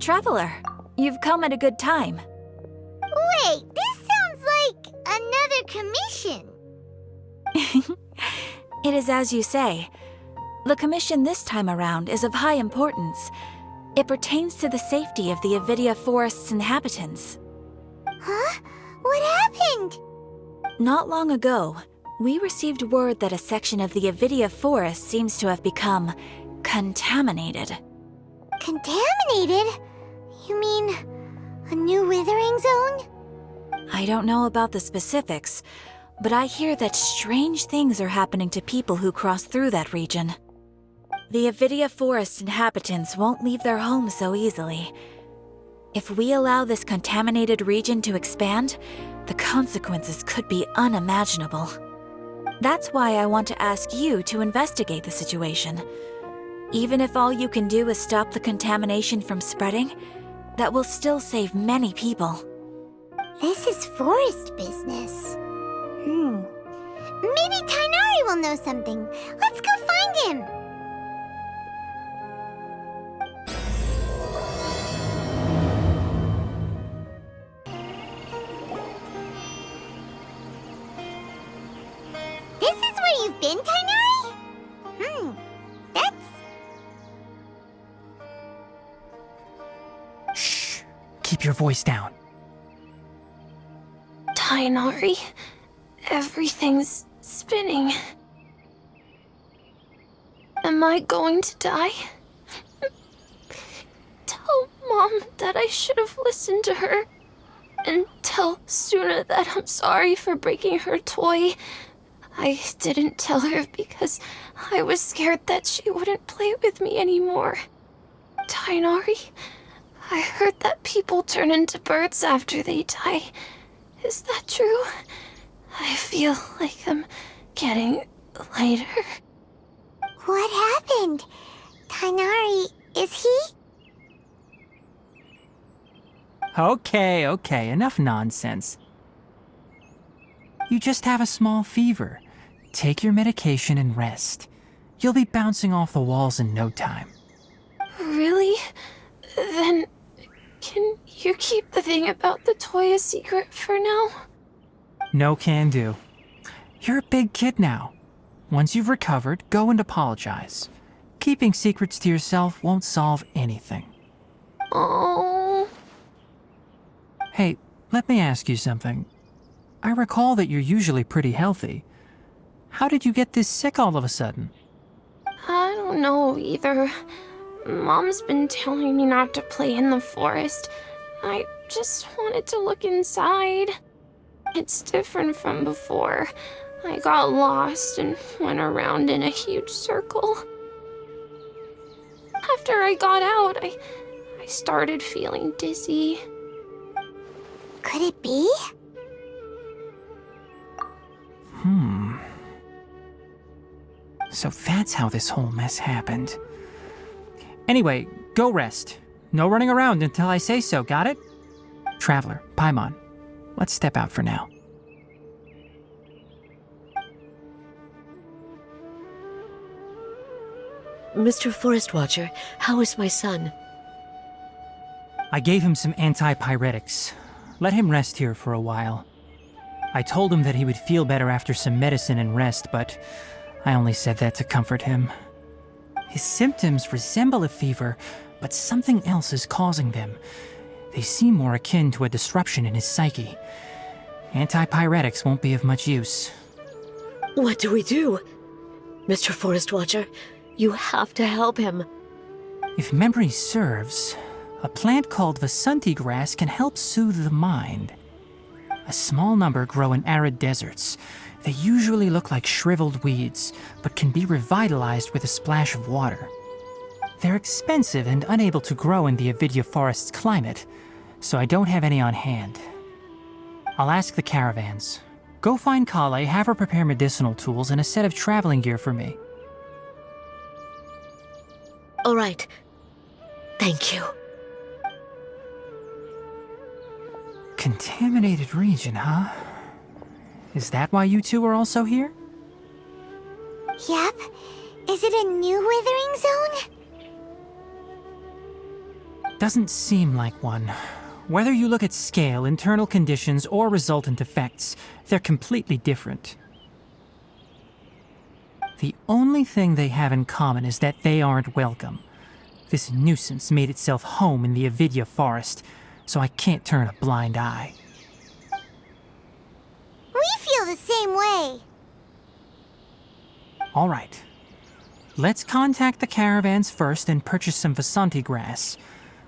Traveler, you've come at a good time. Wait, this sounds like another commission. It is as you say. The commission this time around is of high importance. It pertains to the safety of the Avidia Forest's inhabitants. Huh? What happened? Not long ago, we received word that a section of the Avidia Forest seems to have become contaminated. Contaminated? You mean a new withering zone? I don't know about the specifics, but I hear that strange things are happening to people who cross through that region. The Avidia Forest inhabitants won't leave their homes so easily. If we allow this contaminated region to expand, the consequences could be unimaginable. That's why I want to ask you to investigate the situation. Even if all you can do is stop the contamination from spreading, that will still save many people. This is forest business. Maybe Tainari will know something. Let's go find him. This is where you've been, Tainari? That's... Shh! Keep your voice down. Tainari, everything's spinning. Am I going to die? Tell Mom that I should have listened to her. And tell Suna that I'm sorry for breaking her toy. I didn't tell her because I was scared that she wouldn't play with me anymore. Tainari, I heard that people turn into birds after they die. Is that true? I feel like I'm getting lighter. What happened? Tainari, is he? Okay, enough nonsense. You just have a small fever. Take your medication and rest. You'll be bouncing off the walls in no time. Really? Then, can you keep the thing about the toy a secret for now? No can do. You're a big kid now. Once you've recovered, go and apologize. Keeping secrets to yourself won't solve anything. Oh. Hey, let me ask you something. I recall that you're usually pretty healthy. How did you get this sick all of a sudden? I don't know either. Mom's been telling me not to play in the forest. I just wanted to look inside. It's different from before. I got lost and went around in a huge circle. After I got out, I started feeling dizzy. Could it be? So that's how this whole mess happened. Anyway, go rest. No running around until I say so, got it? Traveler, Paimon, let's step out for now. Mr. Forest Watcher, how is my son? I gave him some antipyretics. Let him rest here for a while. I told him that he would feel better after some medicine and rest, but I only said that to comfort him. His symptoms resemble a fever, but something else is causing them. They seem more akin to a disruption in his psyche. Antipyretics won't be of much use. What do we do? Mr. Forest Watcher, you have to help him. If memory serves, a plant called Vasanti grass can help soothe the mind. A small number grow in arid deserts. They usually look like shriveled weeds, but can be revitalized with a splash of water. They're expensive and unable to grow in the Avidia Forest's climate, so I don't have any on hand. I'll ask the caravans. Go find Kale, have her prepare medicinal tools and a set of traveling gear for me. All right. Thank you. Contaminated region, huh? Is that why you two are also here? Yep. Is it a new withering zone? Doesn't seem like one. Whether you look at scale, internal conditions, or resultant effects, they're completely different. The only thing they have in common is that they aren't welcome. This nuisance made itself home in the Avidya forest, so I can't turn a blind eye. We feel the same way. All right. Let's contact the caravans first and purchase some Vasanti grass.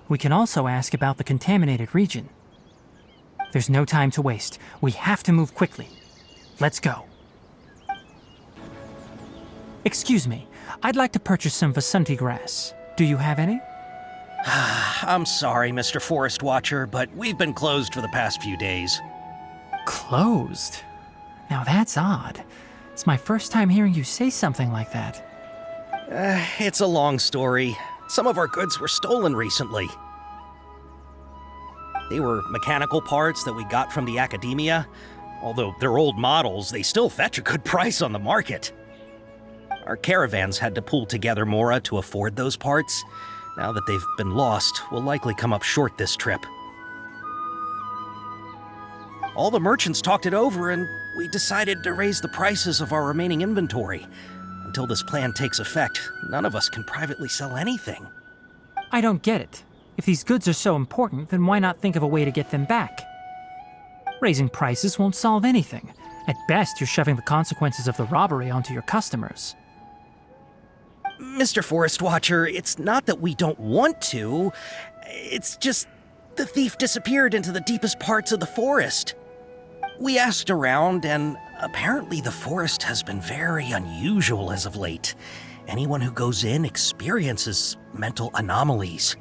We can also ask about the contaminated region. There's no time to waste. We have to move quickly. Let's go. Excuse me. I'd like to purchase some Vasanti grass. Do you have any? I'm sorry, Mr. Forest Watcher, but we've been closed for the past few days. Closed? Now that's odd. It's my first time hearing you say something like that. It's a long story. Some of our goods were stolen recently. They were mechanical parts that we got from the academia. Although they're old models, they still fetch a good price on the market. Our caravans had to pool together Mora to afford those parts. Now that they've been lost, we'll likely come up short this trip. All the merchants talked it over, and we decided to raise the prices of our remaining inventory. Until this plan takes effect, none of us can privately sell anything. I don't get it. If these goods are so important, then why not think of a way to get them back? Raising prices won't solve anything. At best, you're shoving the consequences of the robbery onto your customers. Mr. Forest Watcher, it's not that we don't want to. It's just the thief disappeared into the deepest parts of the forest. We asked around, and apparently the forest has been very unusual as of late. Anyone who goes in experiences mental anomalies.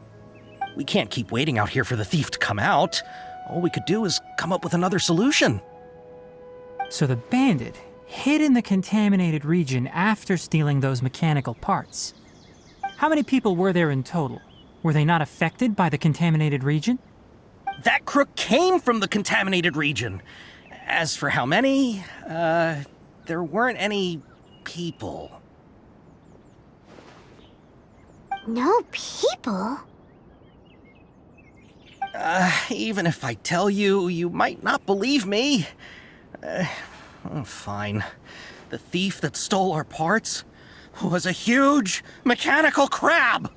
We can't keep waiting out here for the thief to come out. All we could do is come up with another solution. So the bandit hid in the contaminated region after stealing those mechanical parts. How many people were there in total? Were they not affected by the contaminated region? That crook came from the contaminated region. As for how many, there weren't any people. No people? Even if I tell you, you might not believe me. Fine. The thief that stole our parts was a huge mechanical crab!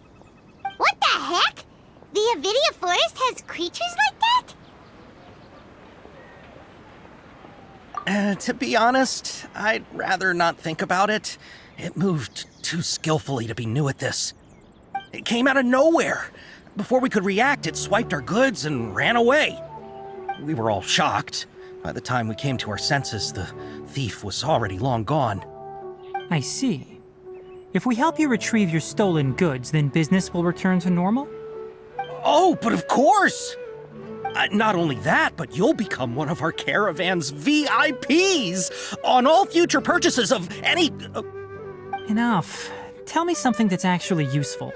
What the heck? The Avidya forest has creatures like that? To be honest, I'd rather not think about it. It moved too skillfully to be new at this. It came out of nowhere. Before we could react, it swiped our goods and ran away. We were all shocked. By the time we came to our senses, the thief was already long gone. I see. If we help you retrieve your stolen goods, then business will return to normal? Oh, but of course! Not only that, but you'll become one of our caravan's VIPs on all future purchases of any... Enough. Tell me something that's actually useful.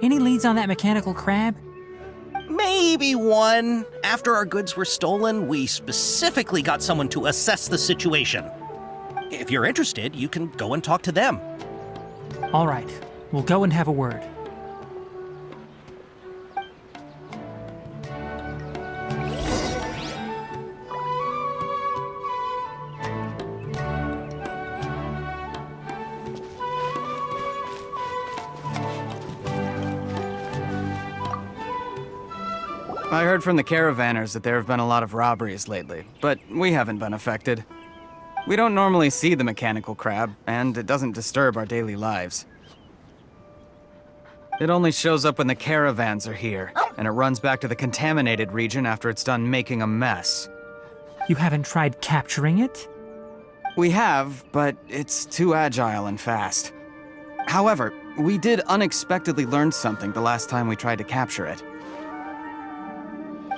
Any leads on that mechanical crab? Maybe one. After our goods were stolen, we specifically got someone to assess the situation. If you're interested, you can go and talk to them. All right. We'll go and have a word. I heard from the caravanners that there have been a lot of robberies lately, but we haven't been affected. We don't normally see the mechanical crab, and it doesn't disturb our daily lives. It only shows up when the caravans are here, and it runs back to the contaminated region after it's done making a mess. You haven't tried capturing it? We have, but it's too agile and fast. However, we did unexpectedly learn something the last time we tried to capture it.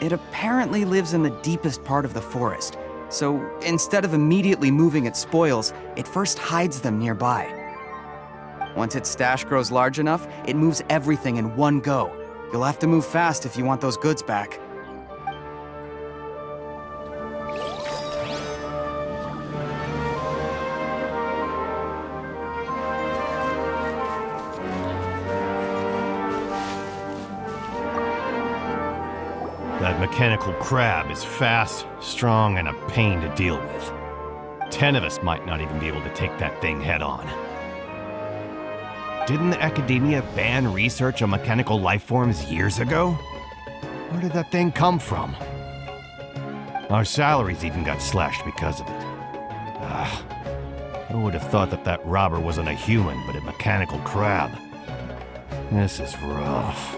It apparently lives in the deepest part of the forest, so instead of immediately moving its spoils, it first hides them nearby. Once its stash grows large enough, it moves everything in one go. You'll have to move fast if you want those goods back. That mechanical crab is fast, strong, and a pain to deal with. 10 of us might not even be able to take that thing head on. Didn't academia ban research on mechanical life forms years ago? Where did that thing come from? Our salaries even got slashed because of it. Who would have thought that that robber wasn't a human, but a mechanical crab? This is rough.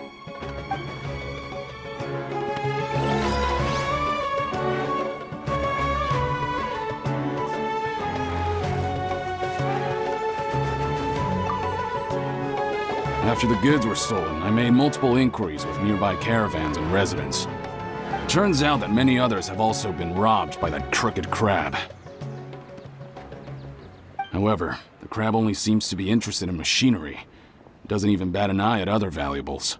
After the goods were stolen, I made multiple inquiries with nearby caravans and residents. Turns out that many others have also been robbed by that crooked crab. However, the crab only seems to be interested in machinery. It doesn't even bat an eye at other valuables.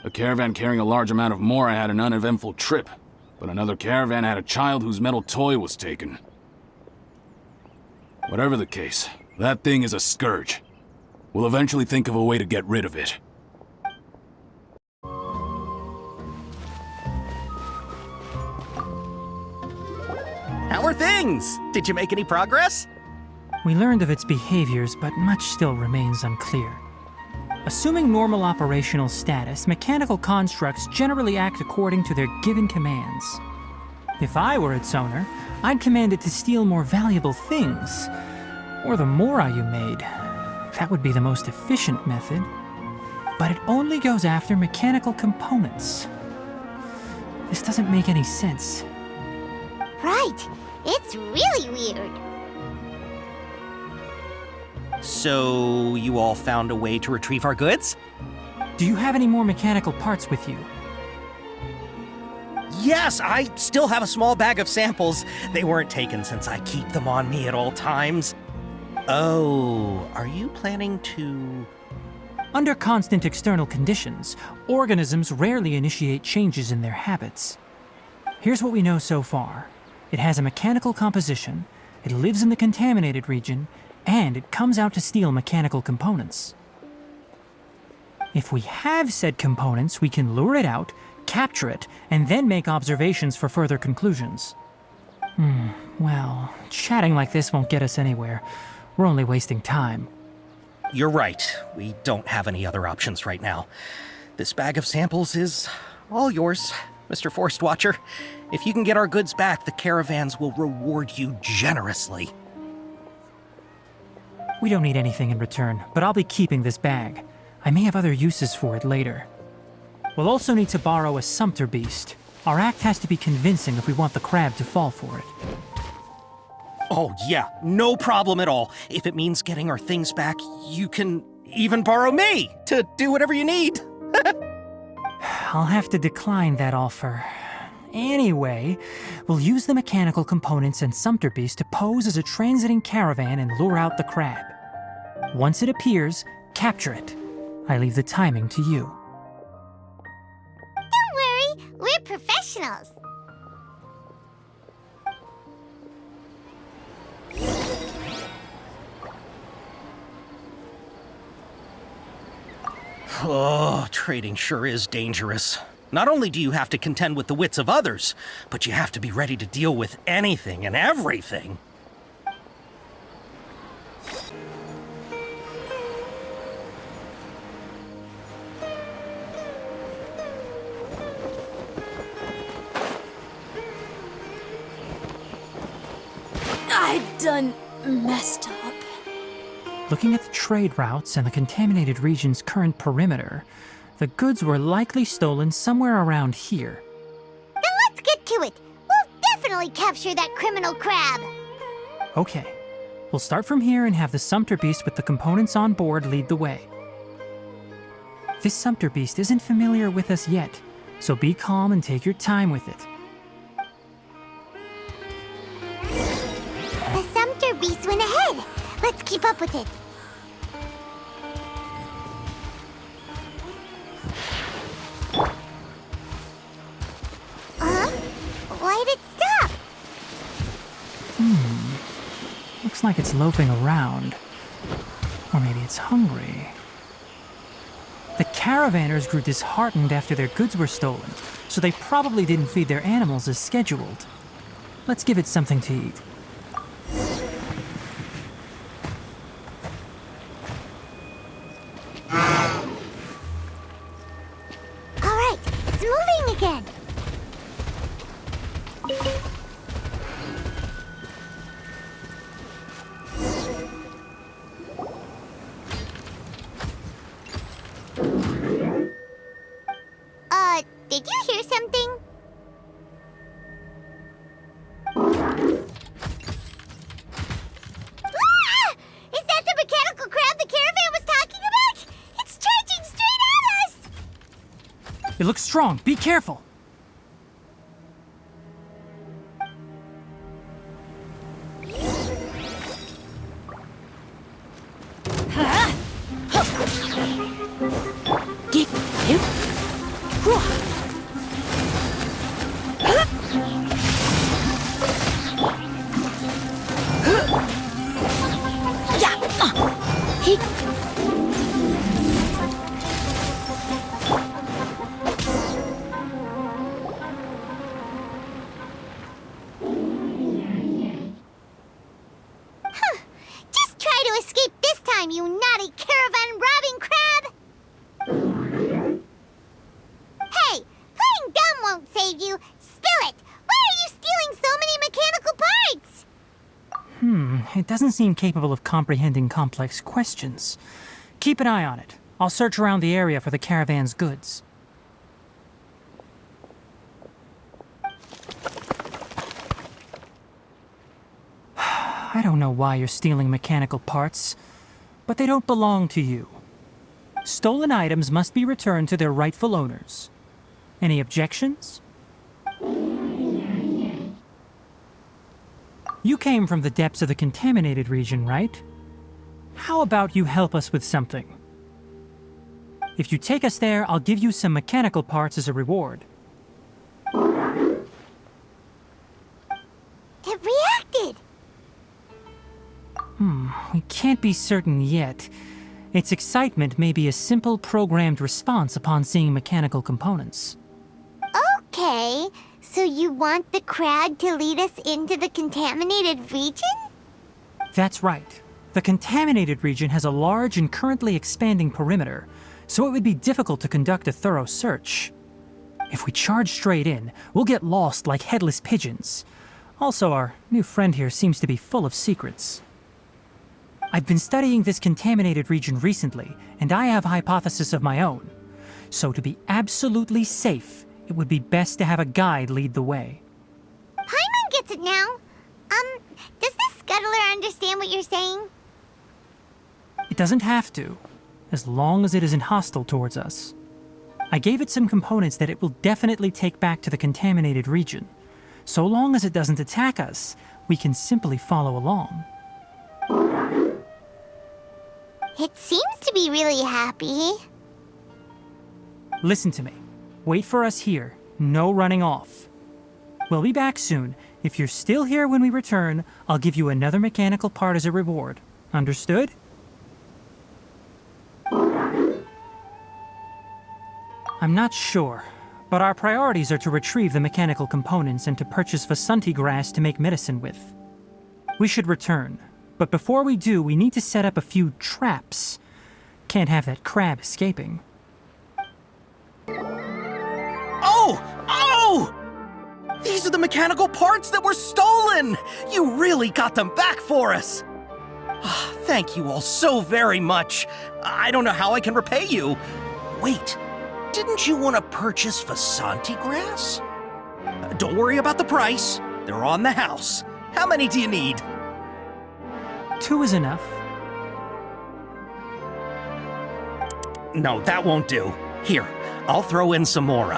A caravan carrying a large amount of Mora had an uneventful trip, but another caravan had a child whose metal toy was taken. Whatever the case, that thing is a scourge. We'll eventually think of a way to get rid of it. How are things? Did you make any progress? We learned of its behaviors, but much still remains unclear. Assuming normal operational status, mechanical constructs generally act according to their given commands. If I were its owner, I'd command it to steal more valuable things. Or the Mora you made. That would be the most efficient method. But it only goes after mechanical components. This doesn't make any sense. Right. It's really weird. So, you all found a way to retrieve our goods? Do you have any more mechanical parts with you? Yes, I still have a small bag of samples. They weren't taken since I keep them on me at all times. Oh, are you planning to... Under constant external conditions, organisms rarely initiate changes in their habits. Here's what we know so far. It has a mechanical composition, it lives in the contaminated region, and it comes out to steal mechanical components. If we have said components, we can lure it out, capture it, and then make observations for further conclusions. Well, chatting like this won't get us anywhere. We're only wasting time. You're right. We don't have any other options right now. This bag of samples is all yours, Mr. Forest Watcher. If you can get our goods back, the caravans will reward you generously. We don't need anything in return, but I'll be keeping this bag. I may have other uses for it later. We'll also need to borrow a sumpter beast. Our act has to be convincing if we want the crab to fall for it. Oh yeah, no problem at all. If it means getting our things back, you can even borrow me to do whatever you need. I'll have to decline that offer. Anyway, we'll use the mechanical components and sumpter beast to pose as a transiting caravan and lure out the crab. Once it appears, capture it. I leave the timing to you. Don't worry, we're professionals. Oh, trading sure is dangerous. Not only do you have to contend with the wits of others, but you have to be ready to deal with anything and everything. I done messed up. Looking at the trade routes and the contaminated region's current perimeter, the goods were likely stolen somewhere around here. Then let's get to it. We'll definitely capture that criminal crab. Okay, we'll start from here and have the sumpter beast with the components on board lead the way. This sumpter beast isn't familiar with us yet, so be calm and take your time with it. The sumpter beast went ahead. Let's keep up with it. Huh? Why did it stop? Looks like it's loafing around. Or maybe it's hungry. The caravanners grew disheartened after their goods were stolen, so they probably didn't feed their animals as scheduled. Let's give it something to eat. All right, it's moving again. Did you hear something? Ah! Is that the mechanical crab the caravan was talking about? It's charging straight at us! It looks strong. Be careful. Just try to escape this time, you naughty caravan-robbing crab! Hey, playing dumb won't save you. Spill it! Why are you stealing so many mechanical parts? It doesn't seem capable of comprehending complex questions. Keep an eye on it. I'll search around the area for the caravan's goods. I don't know why you're stealing mechanical parts, but they don't belong to you. Stolen items must be returned to their rightful owners. Any objections? You came from the depths of the contaminated region, right? How about you help us with something? If you take us there, I'll give you some mechanical parts as a reward. It reacted! We can't be certain yet. Its excitement may be a simple programmed response upon seeing mechanical components. Okay, so you want the crab to lead us into the contaminated region? That's right. The contaminated region has a large and currently expanding perimeter, so it would be difficult to conduct a thorough search. If we charge straight in, we'll get lost like headless pigeons. Also, our new friend here seems to be full of secrets. I've been studying this contaminated region recently, and I have a hypothesis of my own. So to be absolutely safe, it would be best to have a guide lead the way. Paimon gets it now. Does the scuttler understand what you're saying? It doesn't have to, as long as it isn't hostile towards us. I gave it some components that it will definitely take back to the contaminated region. So long as it doesn't attack us, we can simply follow along. It seems to be really happy. Listen to me. Wait for us here. No running off. We'll be back soon. If you're still here when we return, I'll give you another mechanical part as a reward. Understood? I'm not sure, but our priorities are to retrieve the mechanical components and to purchase Vasanti grass to make medicine with. We should return, but before we do, we need to set up a few traps. Can't have that crab escaping. Oh! Oh! These are the mechanical parts that were stolen! You really got them back for us! Thank you all so very much. I don't know how I can repay you. Wait, didn't you want to purchase Vasanti grass? Don't worry about the price. They're on the house. How many do you need? 2 is enough. No, that won't do. Here, I'll throw in some more.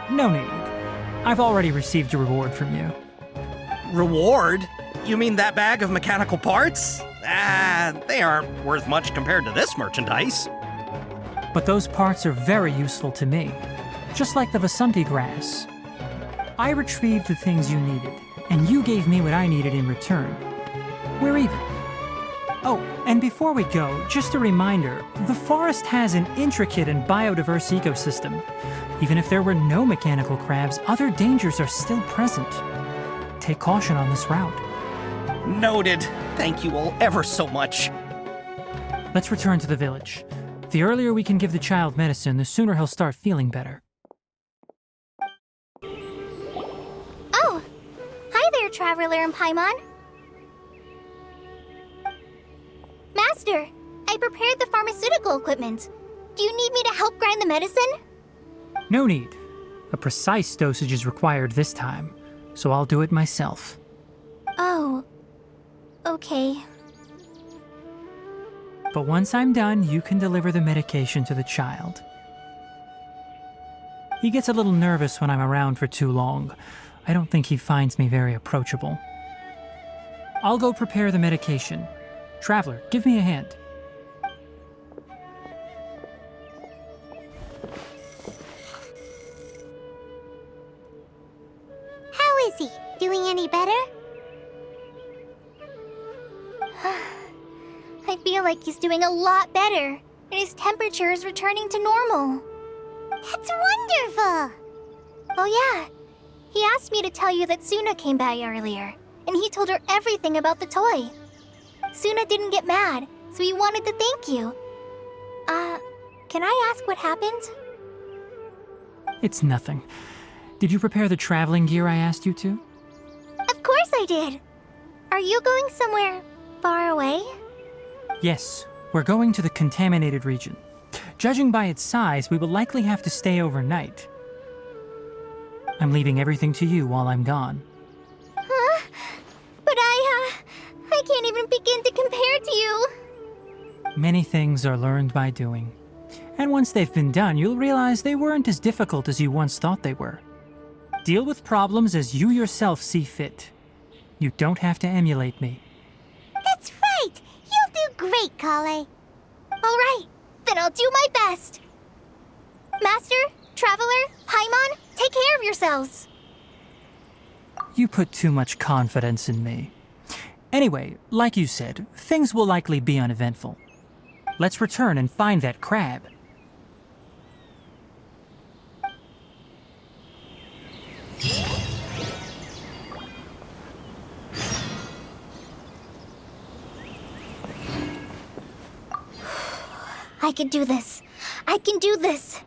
No need. I've already received a reward from you. Reward? You mean that bag of mechanical parts? They aren't worth much compared to this merchandise. But those parts are very useful to me, just like the Vasanti grass. I retrieved the things you needed, and you gave me what I needed in return. We're even. Oh, and before we go, just a reminder, the forest has an intricate and biodiverse ecosystem. Even if there were no mechanical crabs, other dangers are still present. Take caution on this route. Noted. Thank you all ever so much. Let's return to the village. The earlier we can give the child medicine, the sooner he'll start feeling better. Oh! Hi there, Traveler and Paimon. Master, I prepared the pharmaceutical equipment. Do you need me to help grind the medicine? No need. A precise dosage is required this time, so I'll do it myself. Oh. Okay. But once I'm done, you can deliver the medication to the child. He gets a little nervous when I'm around for too long. I don't think he finds me very approachable. I'll go prepare the medication. Traveler, give me a hand. How is he? Doing any better? I feel like he's doing a lot better, and his temperature is returning to normal. That's wonderful! Oh yeah, he asked me to tell you that Suna came by earlier, and he told her everything about the toy. Suna didn't get mad, so he wanted to thank you. Can I ask what happened? It's nothing. Did you prepare the traveling gear I asked you to? Of course I did! Are you going somewhere far away? Yes, we're going to the contaminated region. Judging by its size, we will likely have to stay overnight. I'm leaving everything to you while I'm gone. Huh? But I can't even begin to compare to you. Many things are learned by doing. And once they've been done, you'll realize they weren't as difficult as you once thought they were. Deal with problems as you yourself see fit. You don't have to emulate me. That's right! You'll do great, Kale. Alright, then I'll do my best. Master, Traveler, Paimon, take care of yourselves. You put too much confidence in me. Anyway, like you said, things will likely be uneventful. Let's return and find that crab. I can do this. I can do this.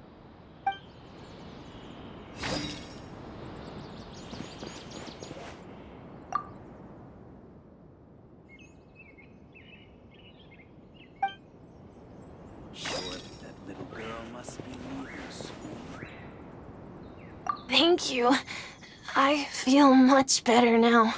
Thank you. I feel much better now.